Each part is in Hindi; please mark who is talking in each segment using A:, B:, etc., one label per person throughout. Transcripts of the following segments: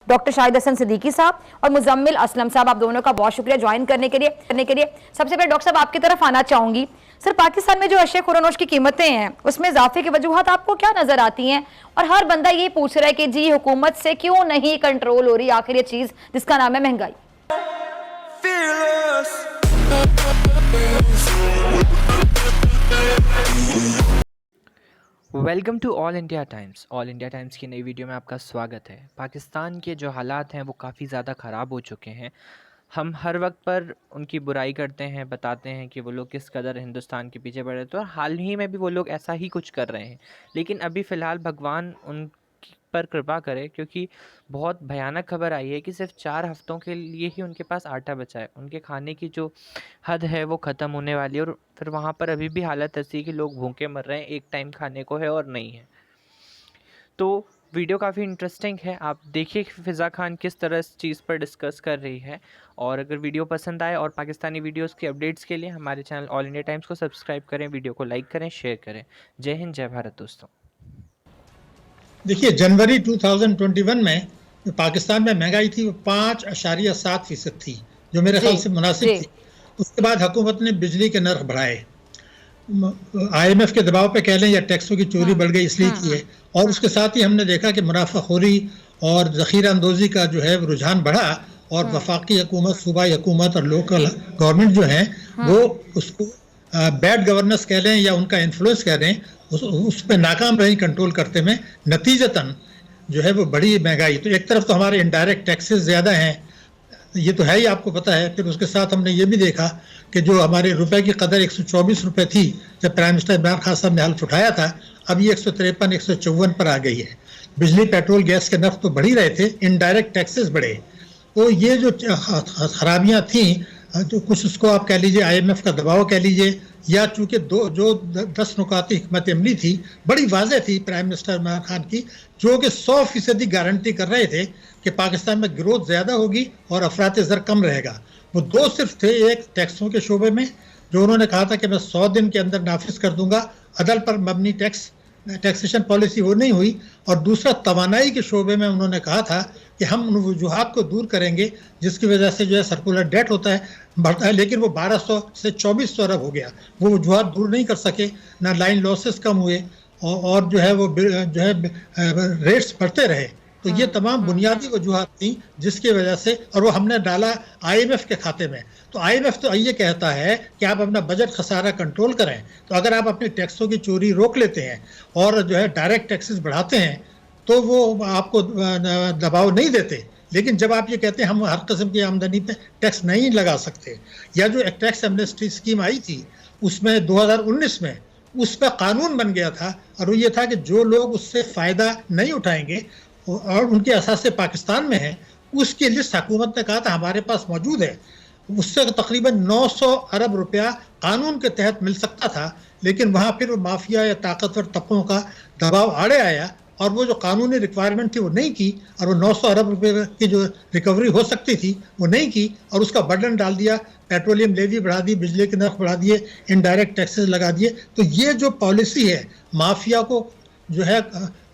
A: डॉक्टर शाहिद हसन सिद्दीकी साहब और मुजम्मिल असलम साहब, आप दोनों का बहुत शुक्रिया ज्वाइन करने के लिए। सबसे पहले डॉक्टर साहब आपकी तरफ आना चाहूंगी। सर, पाकिस्तान में जो अशे खुरानोश की कीमतें हैं उसमें इजाफे की वजूहत आपको क्या नजर आती हैं? और हर बंदा ये पूछ रहा है कि जी हुकूमत से क्यों नहीं कंट्रोल हो रही आखिर ये चीज जिसका नाम है महंगाई।
B: Welcome to all India times. All India times की नई वीडियो में आपका स्वागत है। पाकिस्तान के जो हालात हैं वो काफ़ी ज़्यादा ख़राब हो चुके हैं। हम हर वक्त पर उनकी बुराई करते हैं, बताते हैं कि वो लोग किस कदर हिंदुस्तान के पीछे पड़े थे और हाल ही में भी वो लोग ऐसा ही कुछ कर रहे हैं। लेकिन अभी फ़िलहाल भगवान उन पर कृपा करे, क्योंकि बहुत भयानक खबर आई है कि सिर्फ 4 हफ्तों के लिए ही उनके पास आटा बचा है। उनके खाने की जो हद है वो ख़त्म होने वाली है और फिर वहाँ पर अभी भी हालत ऐसी है कि लोग भूखे मर रहे हैं, एक टाइम खाने को है और नहीं है। तो वीडियो काफ़ी इंटरेस्टिंग है, आप देखिए फ़िज़ा खान किस तरह इस चीज़ पर डिस्कस कर रही है। और अगर वीडियो पसंद आए और पाकिस्तानी वीडियोस की अपडेट्स के लिए हमारे चैनल ऑल इंडिया टाइम्स को सब्सक्राइब करें, वीडियो को लाइक करें, शेयर करें। जय हिंद, जय भारत दोस्तों।
C: देखिए, जनवरी 2021 में पाकिस्तान में महंगाई थी वो 5.7% थी, जो मेरे ख्याल से मुनासिब थी। उसके बाद हुकूमत ने बिजली के नर्ख बढ़ाए, IMF के दबाव पे कह लें या टैक्सों की चोरी बढ़ गई इसलिए की है। और उसके साथ ही हमने देखा कि मुनाफाखोरी और ज़ख़ीरा अंदोज़ी का जो है रुझान बढ़ा और वफाकी हुकूमत, सूबाई हुकूमत और लोकल गवर्नमेंट जो है वो उसको बैड गवर्नेंस कह लें या उनका इन्फ्लुएंस कह लें, उस पर नाकाम रही कंट्रोल करते में। नतीजतन जो है वो बड़ी महंगाई। तो एक तरफ तो हमारे इनडायरेक्ट टैक्सेस ज़्यादा हैं, ये तो है ही, आपको पता है। फिर उसके साथ हमने ये भी देखा कि जो हमारे रुपए की कदर 124 रुपये थी जब प्राइम मिनिस्टर इमरान खान साहब ने हल्फ उठाया था, अब ये 153 154 पर आ गई है। बिजली, पेट्रोल, गैस के नर्ख तो बढ़ ही रहे थे, इनडायरेक्ट टैक्सेस बढ़े। तो ये जो खराबियाँ थी, जो कुछ उसको आप कह लीजिए IMF का दबाव कह लीजिए, या चूंकि 10 नुकाती हिकमत अमली थी, बड़ी वाज़ेह थी प्राइम मिनिस्टर इमरान खान की, जो कि 100% गारंटी कर रहे थे कि पाकिस्तान में ग्रोथ ज़्यादा होगी और अफरात ज़र कम रहेगा। वो दो सिर्फ थे, एक टैक्सों के शोबे में जो उन्होंने कहा था कि मैं 100 दिन के अंदर नाफिज कर दूंगा, अदल पर मबनी टैक्सेशन पॉलिसी वो नहीं हुई। और दूसरा तवानाई के शोबे में उन्होंने कहा था कि हम उन वजूहात को दूर करेंगे जिसकी वजह से जो है सर्कुलर डेट होता है, बढ़ता है, लेकिन वो 1200 से 2400 अरब हो गया। वो वजूहात दूर नहीं कर सके, ना लाइन लॉसेस कम हुए और जो है वो जो है रेट्स बढ़ते रहे। तो ये तमाम बुनियादी वजूहात थी जिसकी वजह से, और वो हमने डाला IMF के खाते में। तो IMF तो ये कहता है कि आप अपना बजट खसारा कंट्रोल करें। तो अगर आप अपनी टैक्सों की चोरी रोक लेते हैं और जो है डायरेक्ट टैक्सेस बढ़ाते हैं तो वो आपको दबाव नहीं देते। लेकिन जब आप ये कहते हैं हम हर किस्म की आमदनी पे टैक्स नहीं लगा सकते, या जो एक टैक्स एमनेस्टी स्कीम आई थी उसमें 2019 में उस पर कानून बन गया था, और वो ये था कि जो लोग उससे फ़ायदा नहीं उठाएंगे और उनके असासे पाकिस्तान में है, उसकी लिस्ट हुकूमत ने कहा था हमारे पास मौजूद है। उससे तकरीबन 900 अरब रुपया कानून के तहत मिल सकता था, लेकिन वहाँ फिर माफिया या ताकतवर तबकों का दबाव आड़े आया और वो जो कानूनी रिक्वायरमेंट थी वो नहीं की, और वो 900 अरब रुपये की जो रिकवरी हो सकती थी वो नहीं की, और उसका बर्डन डाल दिया। पेट्रोलियम लेवी बढ़ा दी, बिजली के नर्ख बढ़ा दिए, इनडायरेक्ट टैक्सेस लगा दिए। तो ये जो पॉलिसी है माफिया को जो है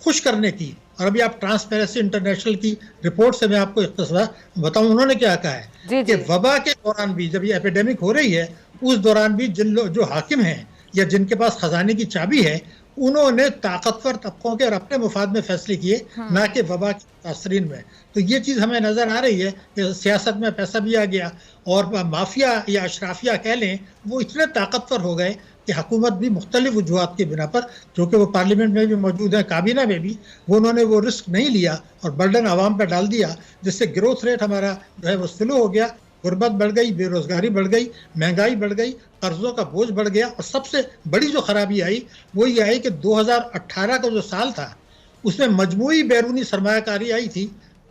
C: खुश करने की, और अभी आप ट्रांसपेरेंसी इंटरनेशनल की रिपोर्ट से मैं आपको इख्तिसार बताऊं, उन्होंने क्या कहा है कि वबा के दौरान भी, जब ये एपिडेमिक हो रही है उस दौरान भी जो हाकिम हैं या जिनके पास खजाने की चाबी है, उन्होंने ताकतवर तबकों के और अपने मुफाद में फैसले किए, ना कि वबा के तासरीन में। तो ये चीज़ हमें नज़र आ रही है कि सियासत में पैसा भी आ गया और माफिया या अशराफिया कह लें वो इतने ताकतवर हो गए कि हुकूमत भी मुख्तलिफ वजूहात की बिना पर, जो कि वो पार्लियामेंट में भी मौजूद है, काबीना में भी, वो उन्होंने वो रिस्क नहीं लिया और बर्डन आवाम पर डाल दिया, जिससे ग्रोथ रेट हमारा जो है वो स्लो हो गया, गुर्बत बढ़ गई, बेरोजगारी बढ़ गई, महंगाई बढ़ गई, कर्जों का बोझ बढ़ गया। और सबसे बड़ी जो खराबी आई वो ये आई कि 2018 का जो साल था उसमें मजमूई बैरूनी सरमायाकारी आई थी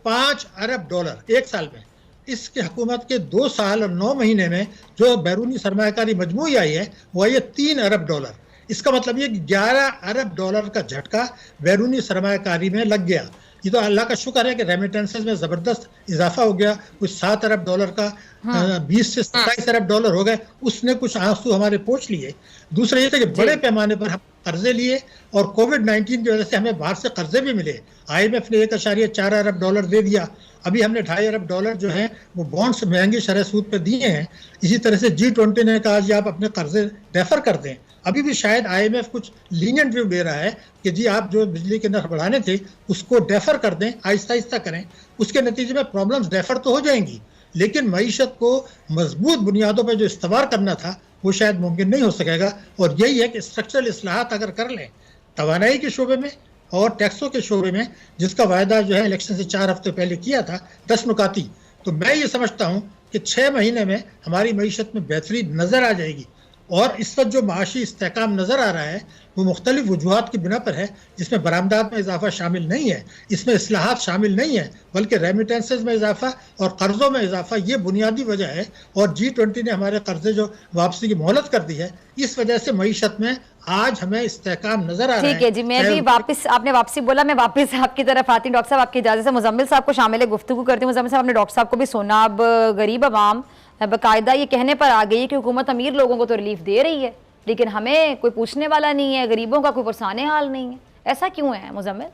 C: 5 अरब डॉलर एक साल में। इसके हुकूमत के 2 साल और 9 महीने में जो बैरूनी सरमायाकारी मजमूई आई है वो आई है 3 अरब डॉलर। इसका मतलब ये कि 11 अरब डॉलर का झटका बैरूनी सरमायाकारी में लग गया। ये तो अल्लाह का शुक्र है कि रेमिटेंसेस में जबरदस्त इजाफा हो गया, कुछ $7 अरब का 20 से 27 अरब डॉलर हो गए, उसने कुछ आंसू हमारे पोंछ लिए। दूसरा ये था कि बड़े पैमाने पर हम कर्जे लिए और कोविड-19 की वजह से हमें बाहर से कर्जे भी मिले। IMF ने 1.4 अरब डॉलर दे दिया, अभी हमने $2.5 अरब डॉलर जो है वो बॉन्ड्स महंगी शरह सूद पे दिए हैं। इसी तरह से G20 ने कहा जी आप अपने कर्जे डेफर कर दें। अभी भी शायद IMF कुछ लीनियंट व्यू दे रहा है कि जी आप जो बिजली के नर्ख बढ़ाने थे उसको डेफर कर दें, आहिस्ता आहिस्ता करें। उसके नतीजे में प्रॉब्लम्स डेफर तो हो जाएंगी, लेकिन मईशत को मजबूत बुनियादों पर जो इस्तेमाल करना था वो शायद मुमकिन नहीं हो सकेगा। और यही है कि स्ट्रक्चरल इस्लाहात अगर कर लें तवानाई के शोबे में और टैक्सों के शोबे में, जिसका वायदा जो है इलेक्शन से 4 हफ्ते पहले किया था 10 नुकाती, तो मैं ये समझता हूँ कि 6 महीने में हमारी मईशत में बेहतरी नज़र आ जाएगी। और इस वक्त जो माशी इस्तेकाम नज़र आ रहा है वो मुख्तलिफ वजूहात की बिना पर है, जिसमें बरामदात में इजाफा शामिल नहीं है, इसमें इस्लाहात शामिल नहीं है, बल्कि रेमिटेंसेज में इजाफा और कर्ज़ों में इजाफा ये बुनियादी वजह है। और G20 ने हमारे कर्जे जो वापसी की मोहलत कर दी है, इस वजह से मईशत में आज हमें इस्तेकाम नजर आ रहा है।
A: ठीक है जी, मैं भी वापस, आपने वापसी बोला, मैं वापस आपकी तरफ आती हूँ। डॉक्टर साहब आपकी इजाजत से मुजम्मिल साहब को शामिल गुफ्तगू करती हूँ। मुजम्मिल साहब, आपने डॉक्टर साहब को भी सुना, अब गरीब अवाम बाकायदा ये कहने पर आ गई है कि हुकूमत अमीर लोगों को तो रिलीफ दे रही है, लेकिन हमें कोई पूछने वाला नहीं है, गरीबों का कोई पुरसाने हाल नहीं है। ऐसा क्यों है मुजम्मिल?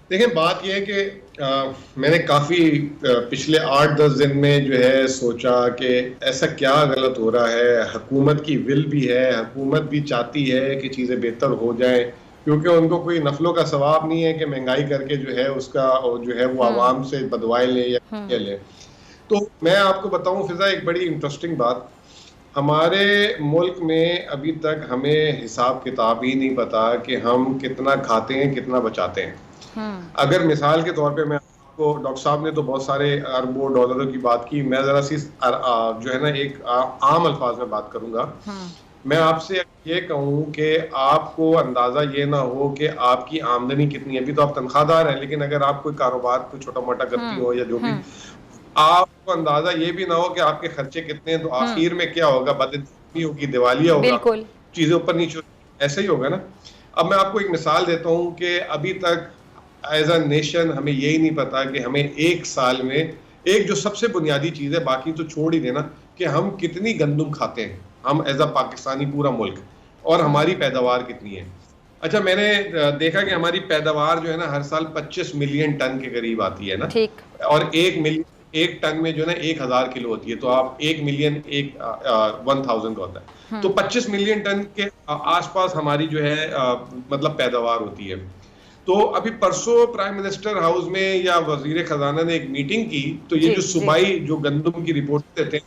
D: देखिए, बात यह है कि मैंने काफ़ी पिछले 8-10 दिन में जो है सोचा कि ऐसा क्या गलत हो रहा है। हुकूमत की विल भी है, हुकूमत भी चाहती है कि चीज़ें बेहतर हो जाएं, क्योंकि उनको कोई नफलों का सवाब नहीं है कि महंगाई करके जो है उसका जो है वो आवाम से बदवाएं ले या ले। तो मैं आपको बताऊं फिजा, एक बड़ी इंटरेस्टिंग बात, हमारे मुल्क में अभी तक हमें हिसाब किताब ही नहीं पता कि हम कितना खाते हैं, कितना बचाते हैं। अगर मिसाल के तौर पे मैं आपको, डॉक्टर साहब ने तो बहुत सारे अरबों डॉलरों की बात की, मैं जरा सी जो है ना एक आम अल्फाज में बात करूंगा। मैं आपसे ये कहूँ कि आपको अंदाजा ये ना हो कि आपकी आमदनी कितनी है। अभी तो आप तनख्वाहदार हैं, लेकिन अगर आप कोई कारोबार कोई छोटा मोटा करती हो या जो भी, आपको अंदाजा ये भी ना हो कि आपके खर्चे कितने हैं, तो आखिर में क्या होगा, बदतमीजी होगी, दिवालिया होगा, चीजें ऊपर नीचे, ऐसा ही होगा ना। अब मैं आपको एक मिसाल देता हूँ कि अभी तक एज अ नेशन हमें यही नहीं पता कि हमें एक साल में एक जो सबसे बुनियादी चीज है, बाकी तो छोड़ ही देना, कि हम कितनी गंदम खाते हैं, हम एज अ पाकिस्तानी पूरा मुल्क, और हमारी पैदावार कितनी है। अच्छा, मैंने देखा कि हमारी पैदावार जो है ना हर साल 25 मिलियन टन के करीब आती है ना, और 1 टन में जो है ना 1000 किलो होती है, तो आप 1 मिलियन 1000 होता है, तो 25 मिलियन टन के आसपास हमारी जो है मतलब पैदावार होती है। तो अभी परसों प्राइम मिनिस्टर हाउस में या वजीर खजाना ने एक मीटिंग की, तो ये जो सूबाई जो गंदम की रिपोर्ट देते हैं,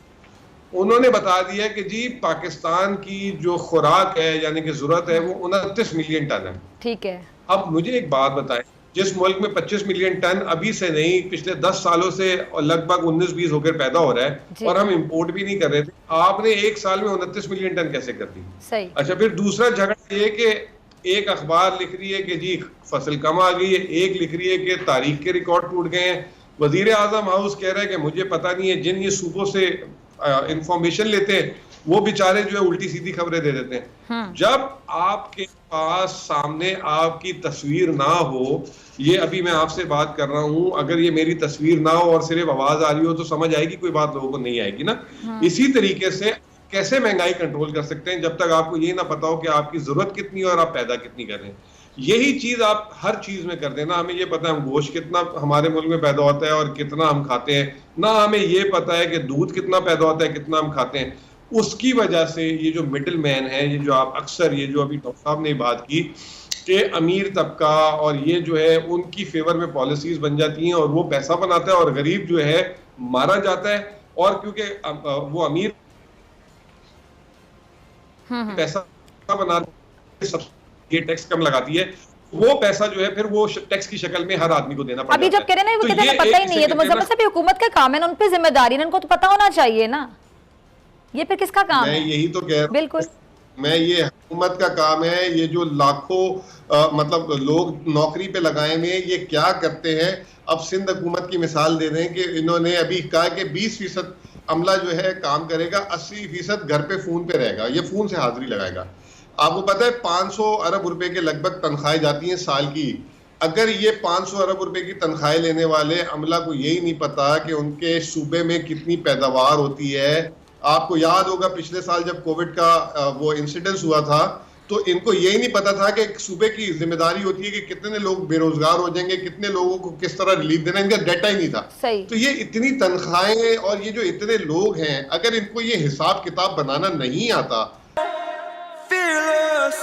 D: उन्होंने बता दिया कि जी पाकिस्तान की जो खुराक है यानी कि जरूरत है वो 29 मिलियन टन है।
A: ठीक है। अब
D: मुझे एक बात बताएं, जिस मुल्क में 25 मिलियन टन अभी से नहीं पिछले 10 सालों से लगभग 19-20 होकर पैदा हो रहा है और हम इंपोर्ट भी नहीं कर रहे थे, आपने एक साल में 29 मिलियन टन कैसे कर दी?
A: सही।
D: अच्छा, फिर दूसरा झगड़ा ये कि एक अखबार लिख रही है कि जी फसल कम आ गई है, एक लिख रही है कि तारीख के रिकॉर्ड टूट गए हैं। वजीर आजम हाउस कह रहा है कि मुझे पता नहीं है, जिन ये सूबों से इंफॉर्मेशन लेते हैं वो बेचारे जो है उल्टी सीधी खबरें दे देते हैं। जब आपके पास सामने आपकी तस्वीर ना हो, ये अभी मैं आपसे बात कर रहा हूं, अगर ये मेरी तस्वीर ना हो और सिर्फ आवाज आ रही हो तो समझ आएगी, कोई बात लोगों को नहीं आएगी ना। इसी तरीके से कैसे महंगाई कंट्रोल कर सकते हैं जब तक आपको ये ना पता हो कि आपकी जरूरत कितनी है और आप पैदा कितनी कर रहे हैं। यही चीज आप हर चीज में कर देना। हमें ये पता है हम गोश्त कितना हमारे मुल्क में पैदा होता है और कितना हम खाते हैं, ना हमें ये पता है कि दूध कितना पैदा होता है, कितना हम खाते हैं। उसकी वजह से ये जो मिडिल मैन है, ये जो आप अक्सर ये जो अभी डॉक्टर साहब ने बात की कि अमीर तबका और ये जो है उनकी फेवर में पॉलिसीज बन जाती हैं और वो पैसा बनाता है और गरीब जो है मारा जाता है। और क्योंकि वो अमीर पैसा बनाते, सब ये टैक्स कम लगाती है, वो पैसा जो है फिर वो टैक्स की शक्ल में हर आदमी को देना पड़ता है।
A: अभी जब कह रहे हैं वो कहते हैं पता ही नहीं है, तो मुझे समझ हुकूमत का काम है, उन पे जिम्मेदारी है, उनको तो पता होना चाहिए ना। ये फिर किसका काम है?
D: मैं यही तो कह रहा हूं, बिल्कुल मैं ये हुकूमत का काम है। ये जो लाखों मतलब लोग नौकरी पे लगाए हुए हैं, ये क्या करते हैं? अब सिंध हुकूमत की मिसाल दे दें कि इन्होंने अभी कहा कि 20% अमला जो है काम करेगा, 80% घर पे फोन पे रहेगा, ये फोन से हाजिरी लगाएगा। आपको पता है 500 अरब रुपए के लगभग तनख्वाहें जाती हैं साल की अगर ये 500 अरब रुपए की तनख्वाहें लेने वाले अमला को यही नहीं पता कि उनके सूबे में कितनी पैदावार होती है। आपको याद होगा पिछले साल जब कोविड का वो इंसिडेंस हुआ था, तो इनको यही नहीं पता था कि सूबे की जिम्मेदारी होती है कि कितने लोग बेरोजगार हो जाएंगे, कितने लोगों को किस तरह रिलीफ देना, इनका डाटा ही नहीं था।
A: सही। तो
D: ये इतनी तनख्वाहें और ये जो इतने लोग हैं, अगर इनको ये हिसाब किताब बनाना नहीं आता,
E: Fearless.